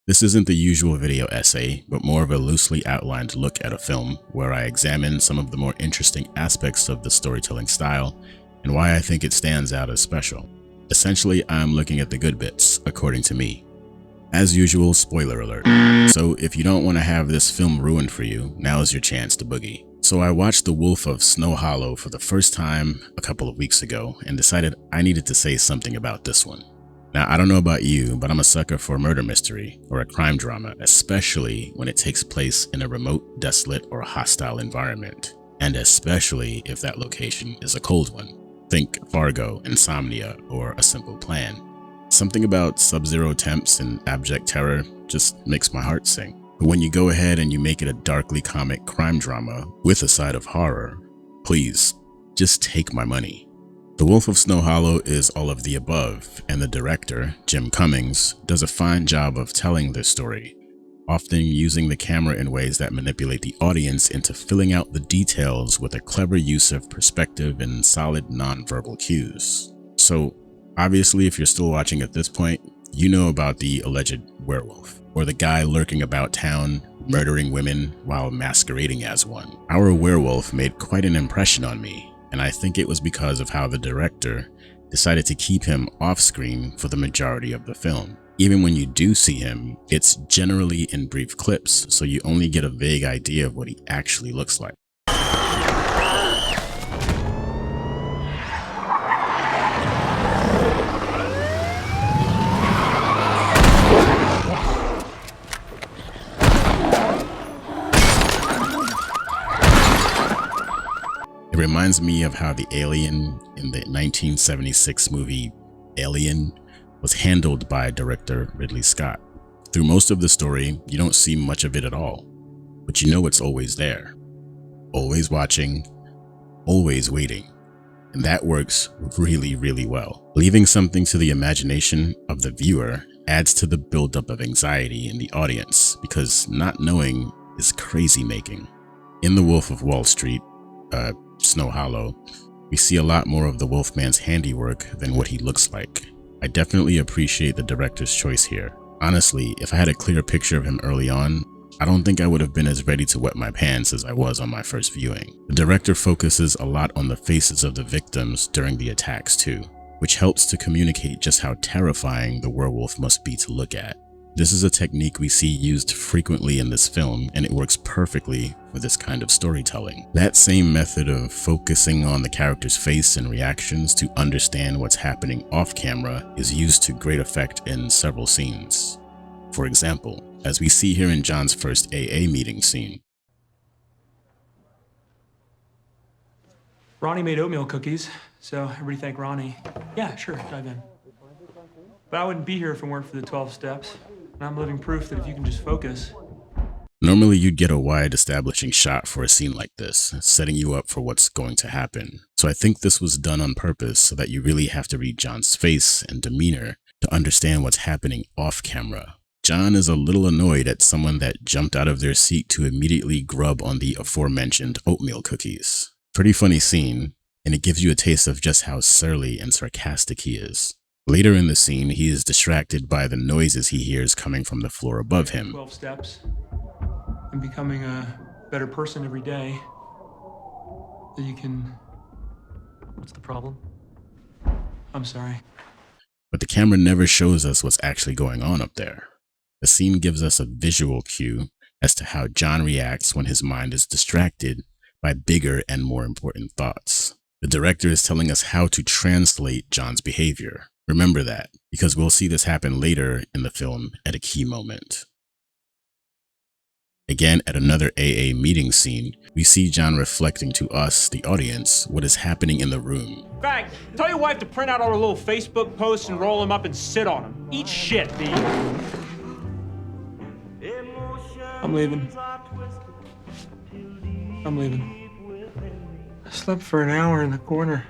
This isn't the usual video essay, but more of a loosely outlined look at a film where I examine some of the more interesting aspects of the storytelling style and why I think it stands out as special. Essentially, I'm looking at the good bits, according to me. As usual, spoiler alert. So if you don't want to have this film ruined for you, now's your chance to boogie. So I watched The Wolf of Snow Hollow for the first time a couple of weeks ago and decided I needed to say something about this one. Now, I don't know about you, but I'm a sucker for a murder mystery or a crime drama, especially when it takes place in a remote, desolate, or hostile environment. And especially if that location is a cold one. Think Fargo, Insomnia, or A Simple Plan. Something about sub-zero temps and abject terror just makes my heart sing. But when you go ahead and you make it a darkly comic crime drama with a side of horror, please, just take my money. The Wolf of Snow Hollow is all of the above, and the director, Jim Cummings, does a fine job of telling this story, often using the camera in ways that manipulate the audience into filling out the details with a clever use of perspective and solid non-verbal cues. So, obviously, if you're still watching at this point, you know about the alleged werewolf, or the guy lurking about town, murdering women while masquerading as one. Our werewolf made quite an impression on me, and I think it was because of how the director decided to keep him off screen for the majority of the film. Even when you do see him, it's generally in brief clips, so you only get a vague idea of what he actually looks like. It reminds me of how the alien in the 1976 movie Alien was handled by director Ridley Scott. Through most of the story, you don't see much of it at all, but you know it's always there. Always watching, always waiting. And that works really, really well. Leaving something to the imagination of the viewer adds to the buildup of anxiety in the audience, because not knowing is crazy making. In The Wolf of Wall Street, Snow Hollow, we see a lot more of the Wolfman's handiwork than what he looks like. I definitely appreciate the director's choice here. Honestly, if I had a clear picture of him early on, I don't think I would have been as ready to wet my pants as I was on my first viewing. The director focuses a lot on the faces of the victims during the attacks too, which helps to communicate just how terrifying the werewolf must be to look at. This is a technique we see used frequently in this film, and it works perfectly for this kind of storytelling. That same method of focusing on the character's face and reactions to understand what's happening off camera is used to great effect in several scenes. For example, as we see here in John's first AA meeting scene. Ronnie made oatmeal cookies, so everybody thank Ronnie. Yeah, sure, dive in. But I wouldn't be here if it weren't for the 12 steps. And I'm living proof that if you can just focus. Normally you'd get a wide establishing shot for a scene like this, setting you up for what's going to happen. So I think this was done on purpose so that you really have to read John's face and demeanor to understand what's happening off camera. John is a little annoyed at someone that jumped out of their seat to immediately grub on the aforementioned oatmeal cookies. Pretty funny scene, and it gives you a taste of just how surly and sarcastic he is. Later in the scene, he is distracted by the noises he hears coming from the floor above him. 12 steps and becoming a better person every day. That you can... What's the problem? I'm sorry. But the camera never shows us what's actually going on up there. The scene gives us a visual cue as to how John reacts when his mind is distracted by bigger and more important thoughts. The director is telling us how to translate John's behavior. Remember that, because we'll see this happen later in the film at a key moment. Again, at another AA meeting scene, we see John reflecting to us, the audience, what is happening in the room. In fact, tell your wife to print out all her little Facebook posts and roll them up and sit on them. Eat shit, B. I'm leaving. I'm leaving. I slept for an hour in the corner.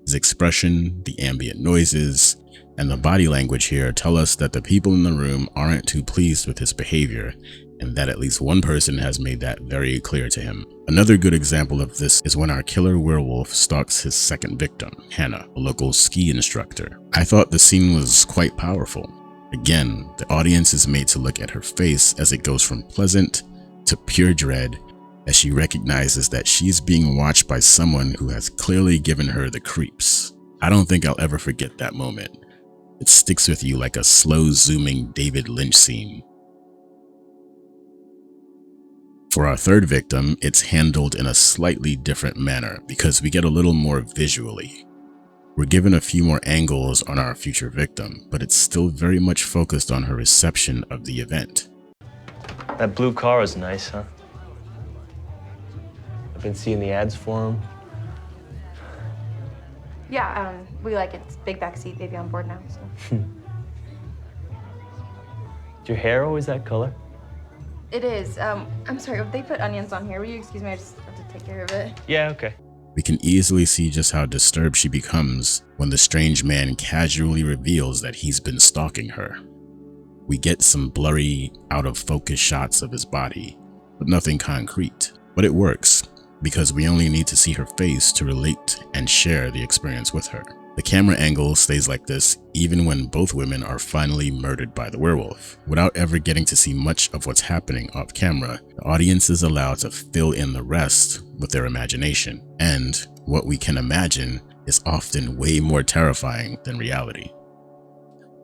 His expression, the ambient noises, and the body language here tell us that the people in the room aren't too pleased with his behavior, and that at least one person has made that very clear to him. Another good example of this is when our killer werewolf stalks his second victim, Hannah, a local ski instructor. I thought the scene was quite powerful. Again, the audience is made to look at her face as it goes from pleasant to pure dread as she recognizes that she's being watched by someone who has clearly given her the creeps. I don't think I'll ever forget that moment. It sticks with you like a slow zooming David Lynch scene. For our third victim, it's handled in a slightly different manner because we get a little more visually. We're given a few more angles on our future victim, but it's still very much focused on her reception of the event. That blue car is nice, huh? I've been seeing the ads for them. Yeah, we like it. It's big back seat, baby on board now, so. Is your hair always that color? It is. I'm sorry, they put onions on here. Will you excuse me? I just have to take care of it. Yeah, okay. We can easily see just how disturbed she becomes when the strange man casually reveals that he's been stalking her. We get some blurry, out-of-focus shots of his body, but nothing concrete. But it works, because we only need to see her face to relate and share the experience with her. The camera angle stays like this even when both women are finally murdered by the werewolf. Without ever getting to see much of what's happening off camera, the audience is allowed to fill in the rest with their imagination. And what we can imagine is often way more terrifying than reality.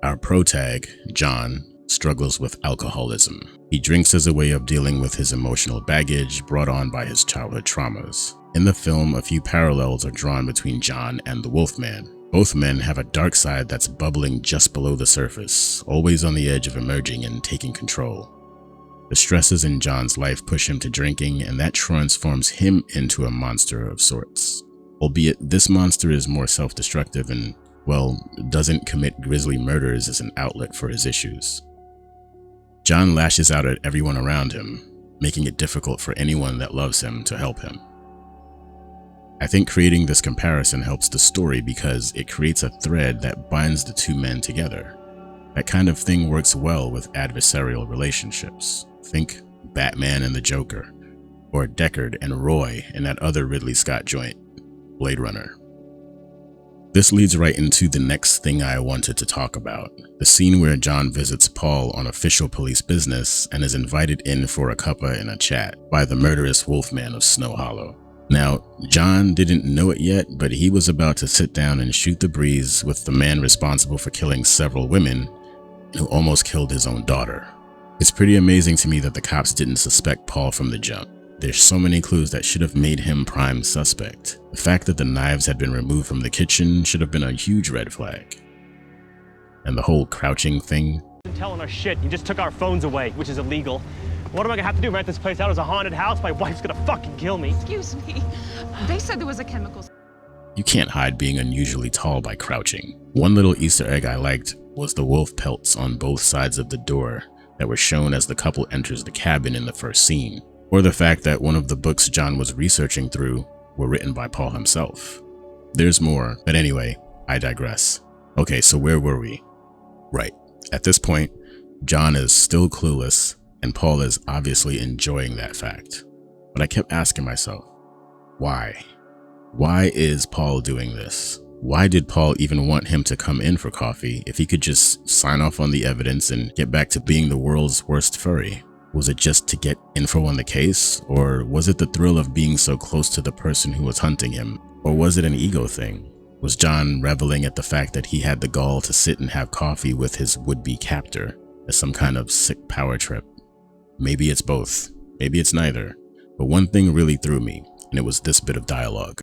Our protag, John, struggles with alcoholism. He drinks as a way of dealing with his emotional baggage brought on by his childhood traumas. In the film, a few parallels are drawn between John and the Wolfman. Both men have a dark side that's bubbling just below the surface, always on the edge of emerging and taking control. The stresses in John's life push him to drinking, and that transforms him into a monster of sorts. Albeit this monster is more self-destructive and, well, doesn't commit grisly murders as an outlet for his issues. John lashes out at everyone around him, making it difficult for anyone that loves him to help him. I think creating this comparison helps the story because it creates a thread that binds the two men together. That kind of thing works well with adversarial relationships. Think Batman and the Joker, or Deckard and Roy in that other Ridley Scott joint, Blade Runner. This leads right into the next thing I wanted to talk about, the scene where John visits Paul on official police business and is invited in for a cuppa and a chat by the murderous Wolfman of Snow Hollow. Now, John didn't know it yet, but he was about to sit down and shoot the breeze with the man responsible for killing several women who almost killed his own daughter. It's pretty amazing to me that the cops didn't suspect Paul from the jump. There's so many clues that should have made him prime suspect. The fact that the knives had been removed from the kitchen should have been a huge red flag. And the whole crouching thing. Telling our shit, you just took our phones away, which is illegal. What am I gonna have to do? Rent this place out as a haunted house? My wife's gonna fucking kill me. Excuse me. They said there was a chemical. You can't hide being unusually tall by crouching. One little Easter egg I liked was the wolf pelts on both sides of the door that were shown as the couple enters the cabin in the first scene, or the fact that one of the books John was researching through were written by Paul himself. There's more, but anyway, I digress. Okay, so where were we? Right, at this point, John is still clueless, and Paul is obviously enjoying that fact. But I kept asking myself, why? Why is Paul doing this? Why did Paul even want him to come in for coffee if he could just sign off on the evidence and get back to being the world's worst furry? Was it just to get info on the case? Or was it the thrill of being so close to the person who was hunting him? Or was it an ego thing? Was John reveling at the fact that he had the gall to sit and have coffee with his would-be captor as some kind of sick power trip? Maybe it's both, maybe it's neither, but one thing really threw me, and it was this bit of dialogue.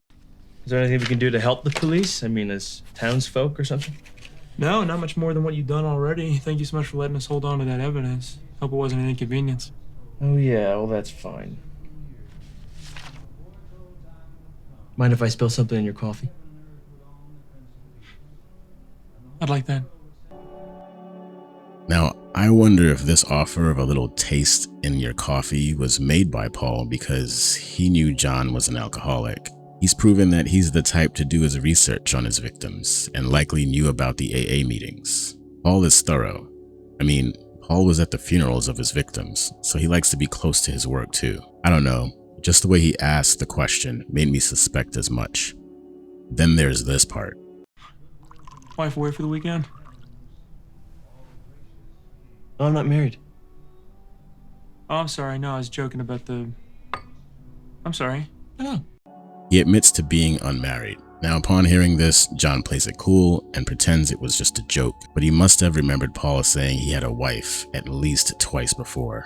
Is there anything we can do to help the police? I mean, as townsfolk or something? No, not much more than what you've done already. Thank you so much for letting us hold on to that evidence. Hope it wasn't an inconvenience. Oh yeah, well that's fine. Mind if I spill something in your coffee? I'd like that. Now, I wonder if this offer of a little taste in your coffee was made by Paul because he knew John was an alcoholic. He's proven that he's the type to do his research on his victims and likely knew about the AA meetings. Paul is thorough. I mean, Paul was at the funerals of his victims, so he likes to be close to his work too. I don't know, just the way he asked the question made me suspect as much. Then there's this part. Wife away for the weekend? Oh, I'm not married. Oh, I'm sorry. No, I was joking about the... I'm sorry. Oh. He admits to being unmarried. Now, upon hearing this, John plays it cool and pretends it was just a joke, but he must have remembered Paul saying he had a wife at least twice before.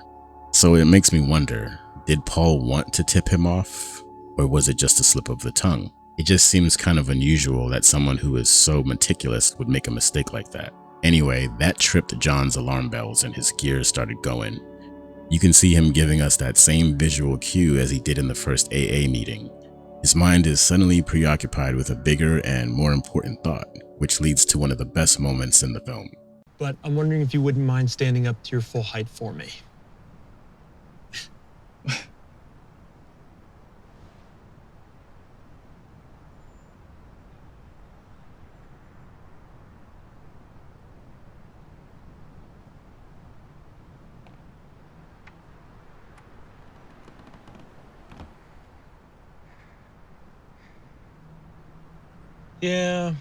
So it makes me wonder, did Paul want to tip him off, or was it just a slip of the tongue? It just seems kind of unusual that someone who is so meticulous would make a mistake like that. Anyway, that tripped John's alarm bells and his gears started going. You can see him giving us that same visual cue as he did in the first AA meeting. His mind is suddenly preoccupied with a bigger and more important thought, which leads to one of the best moments in the film. But I'm wondering if you wouldn't mind standing up to your full height for me. Yeah.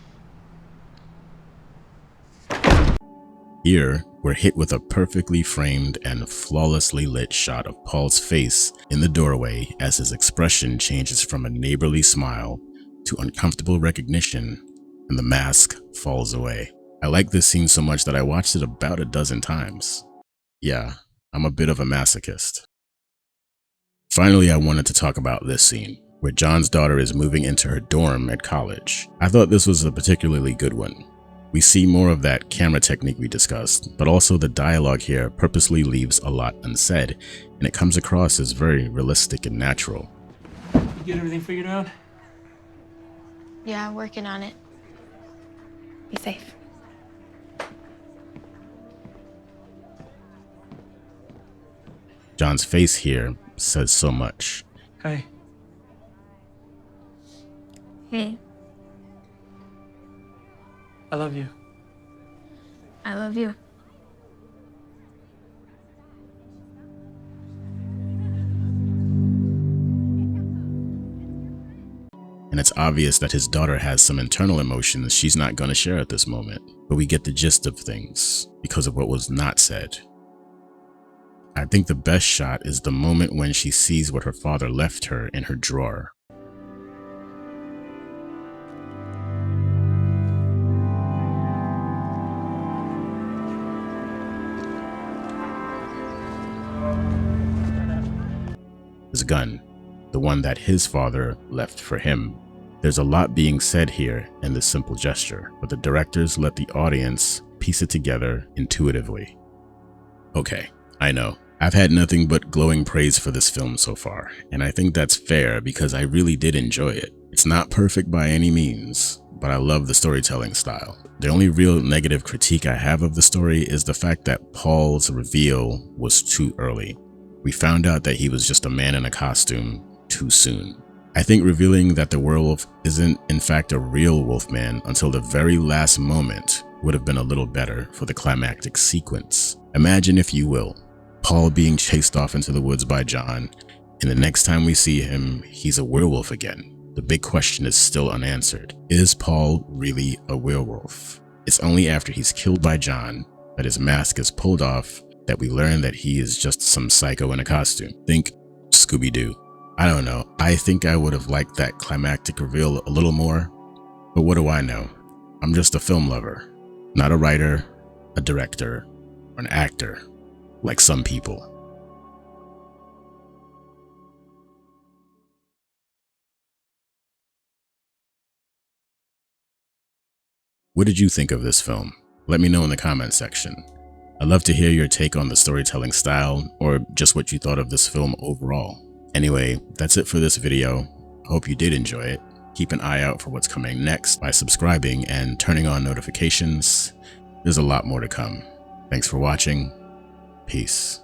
Here, we're hit with a perfectly framed and flawlessly lit shot of Paul's face in the doorway as his expression changes from a neighborly smile to uncomfortable recognition and the mask falls away. I like this scene so much that I watched it about a dozen times. Yeah, I'm a bit of a masochist. Finally, I wanted to talk about this scene, where John's daughter is moving into her dorm at college. I thought this was a particularly good one. We see more of that camera technique we discussed, but also the dialogue here purposely leaves a lot unsaid, and it comes across as very realistic and natural. You get everything figured out? Yeah, working on it. Be safe. John's face here says so much. Hey. Hey, I love you. I love you. And it's obvious that his daughter has some internal emotions she's not going to share at this moment, but we get the gist of things because of what was not said. I think the best shot is the moment when she sees what her father left her in her drawer. His gun, the one that his father left for him. There's a lot being said here in this simple gesture, but the directors let the audience piece it together intuitively. Okay, I know. I've had nothing but glowing praise for this film so far, and I think that's fair because I really did enjoy it. It's not perfect by any means, but I love the storytelling style. The only real negative critique I have of the story is the fact that Paul's reveal was too early. We found out that he was just a man in a costume too soon. I think revealing that the werewolf isn't in fact a real wolfman until the very last moment would have been a little better for the climactic sequence. Imagine, if you will, Paul being chased off into the woods by John, and the next time we see him, he's a werewolf again. The big question is still unanswered. Is Paul really a werewolf? It's only after he's killed by John that his mask is pulled off that we learn that he is just some psycho in a costume. Think Scooby-Doo. I don't know. I think I would have liked that climactic reveal a little more, but what do I know? I'm just a film lover, not a writer, a director, or an actor, like some people. What did you think of this film? Let me know in the comments section. I'd love to hear your take on the storytelling style or just what you thought of this film overall. Anyway, that's it for this video. I hope you did enjoy it. Keep an eye out for what's coming next by subscribing and turning on notifications. There's a lot more to come. Thanks for watching. Peace.